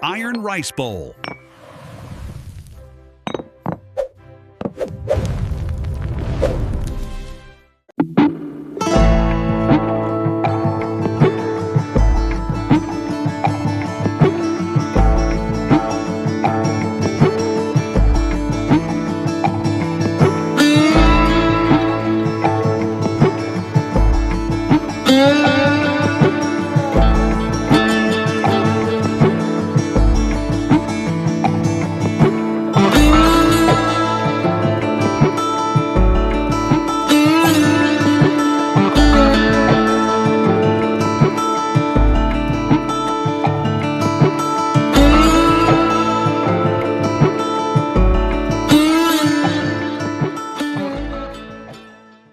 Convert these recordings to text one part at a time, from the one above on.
Iron Rice Bowl.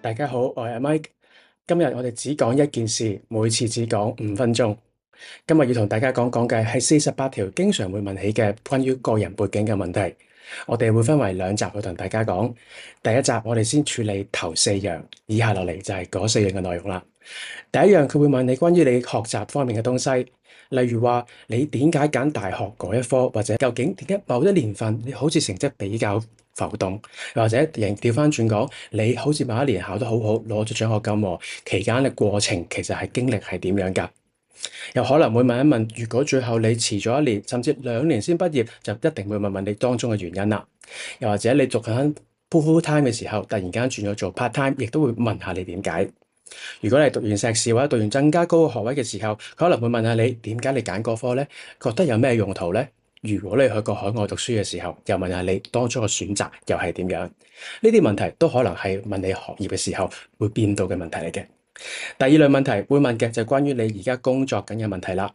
大家好，我係 Mike。今日我哋只講一件事，每次只講5分鐘。今日要同大家講嘅係48條經常會問起嘅關於個人背景嘅問題。我哋會分為2集去同大家講。第一集我哋先處理頭4樣，以下落嚟就係嗰4樣嘅內容啦。第一樣佢會問你關於你學習方面嘅東西，例如話你點解揀大學嗰一科，或者究竟點解某一年份你好似成績比較浮動，或者調翻轉講，你好似某一年考得好好，攞咗獎學金喎，期間嘅過程其實係經歷係點樣㗎？又可能會問一問，如果最後你遲咗1年，甚至2年先畢業，就一定會問你當中嘅原因啦。又或者你讀緊 full time 嘅時候，突然間轉咗做 part time，亦都會問下你點解。如果你讀完碩士或者讀完更加高嘅學位嘅時候，佢可能會問下你點解你揀嗰科呢？覺得有咩用途呢？如果你去過海外讀書嘅時候，又問下你當初嘅選擇又係點樣？呢啲問題都可能係問你學業嘅時候會變到嘅問題嚟嘅。第二類問題會問嘅就係關於你而家工作緊嘅問題啦。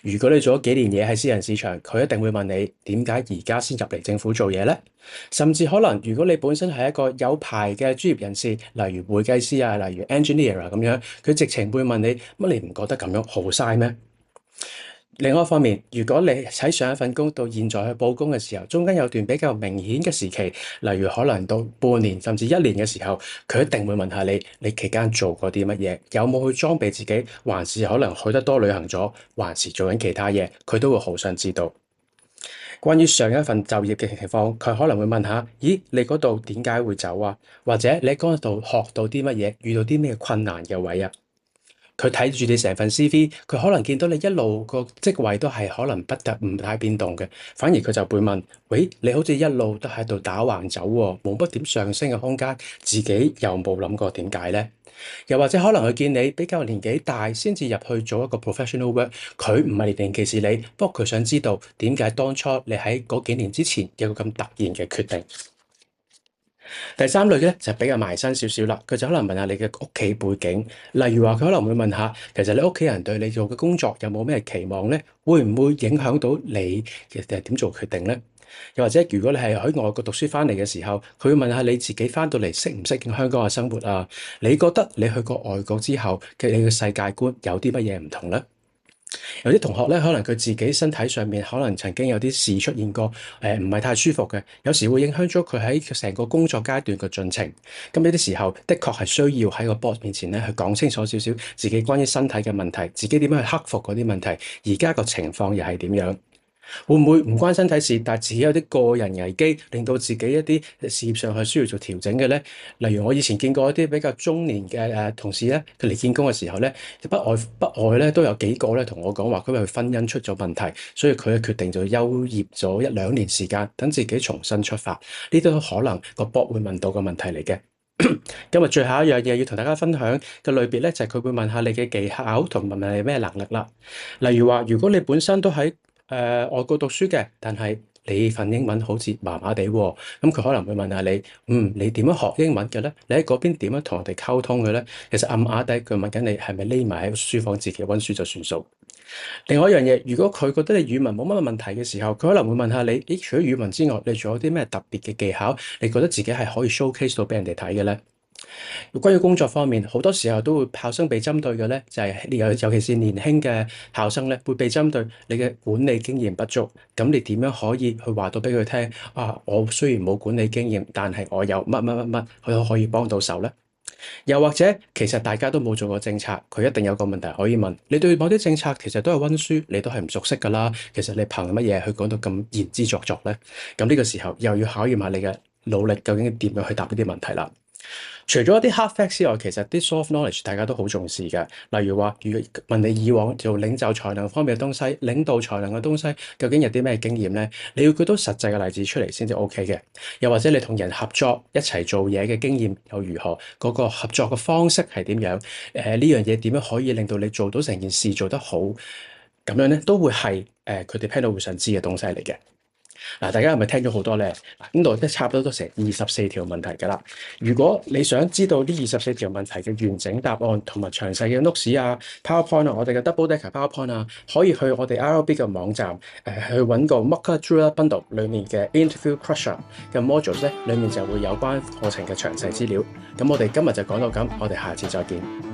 如果你做咗幾年嘢喺私人市場，佢一定會問你點解而家先入嚟政府做嘢呢？甚至可能如果你本身係一個有牌嘅專業人士，例如會計師啊，例如 engineer 啊咁樣，佢直情會問你乜？你唔覺得咁樣好嘥咩？另外一方面，如果你喺上一份工到現在去報工嘅時候，中間有段比較明顯嘅時期，例如可能到半年甚至1年嘅時候，佢一定會問下你，你期間做過啲乜嘢，有冇去裝備自己，還是可能去得多旅行咗，還是做緊其他嘢，佢都會好想知道。關於上一份就業嘅情況，佢可能會問下，咦，你嗰度點解會走啊？或者你喺嗰度學到啲乜嘢，遇到啲咩困難嘅位啊？佢睇住你成份 CV，佢可能見到你一路個職位都係可能唔太變動嘅，反而佢就會問：喂，你好似一路都喺度打橫走喎，冇乜點上升嘅空間，自己有冇諗過點解呢？又或者可能佢見你比較年紀大，先至入去做一個 professional work，佢唔係年齡歧視你，不過佢想知道點解當初你喺嗰幾年之前有個咁突然嘅決定。第3類咧就比較埋身少少啦，佢就可能問下你嘅屋企背景，例如話佢可能會問下，其實你屋企人對你做嘅工作有冇咩期望咧？會唔會影響到你嘅點做決定咧？又或者如果你係喺外國讀書翻嚟嘅時候，佢會問下你自己翻到嚟適唔適應香港嘅生活啊？你覺得你去過外國之後嘅你嘅世界觀有啲乜嘢唔同咧？有啲同學咧，可能佢自己身體上面可能曾經有啲事出現過，唔係太舒服嘅，有時會影響咗佢喺成個工作階段嘅進程。咁呢啲時候，的確係需要喺個 boss 面前咧去講清楚少少自己關於身體嘅問題，自己點樣去克服嗰啲問題，而家個情況又係點樣？會唔會唔關身體事，但係自己有啲個人危機，令到自己一啲事業上係需要做調整嘅咧？例如我以前見過一啲比較中年嘅同事咧，佢嚟見工嘅時候咧，不外咧都有幾個咧同我講話，佢係婚姻出咗問題，所以佢決定就休業咗1-2年時間，等自己重新出發。呢都可能個 boss 會問到嘅問題嚟嘅。今日最後一樣嘢要同大家分享嘅類別咧，就係佢會問下你嘅技巧同問下你咩能力啦。例如話，如果你本身都喺外國讀書嘅，但係你份英文好似麻麻地喎，咁佢可能會問下你，你點樣學英文嘅咧？你喺嗰邊點樣同人哋溝通嘅咧？其實暗啞底佢問緊你係咪匿埋喺書房自己溫書就算數。另外一樣嘢，如果佢覺得你語文冇乜問題嘅時候，佢可能會問下你，除咗語文之外，你仲有啲咩特別嘅技巧？你覺得自己係可以 showcase 到俾人哋睇嘅咧？關於工作方面，好多時候都會考生被針對嘅咧，就係尤其是年輕嘅考生咧，會被針對你嘅管理經驗不足。咁你點樣可以去話到俾佢聽？我雖然冇管理經驗，但係我有乜乜乜乜，佢都可以幫到手咧。又或者其實大家都冇做過政策，佢一定有個問題可以問。你對某啲政策其實都係温書，你都係唔熟悉㗎啦。其實你憑乜嘢去講到咁言之鑿鑿咧？咁呢個時候又要考驗下你嘅努力，究竟點樣去答呢啲問題啦？除咗一啲 hard facts 之外，其實啲 soft knowledge 大家都好重視嘅。例如話，如果問你以往做領袖才能方面嘅東西、領導才能嘅東西，究竟有啲咩經驗咧？你要舉到實際嘅例子出嚟先至 OK 嘅。又或者你同人合作一齊做嘢嘅經驗又如何？嗰個合作嘅方式係點樣？呢樣嘢點樣可以令到你做到成件事做得好？咁樣咧都會係佢哋 panel 會想知嘅東西嚟嘅。嗱，大家係咪聽咗好多咧？嗱，呢度都差唔多都成24條問題㗎啦。如果你想知道呢24條問題嘅完整答案同埋詳細嘅 notes 啊、PowerPoint 啊，我哋嘅 Double Decker PowerPoint 啊，可以去我哋 RLB 嘅網站去揾個 Mocha Driller Bundle 裡面嘅 Interview Crusher 嘅 modules 咧，裡面就會有關課程嘅詳細資料。咁我哋今日就講到咁，我哋下次再見。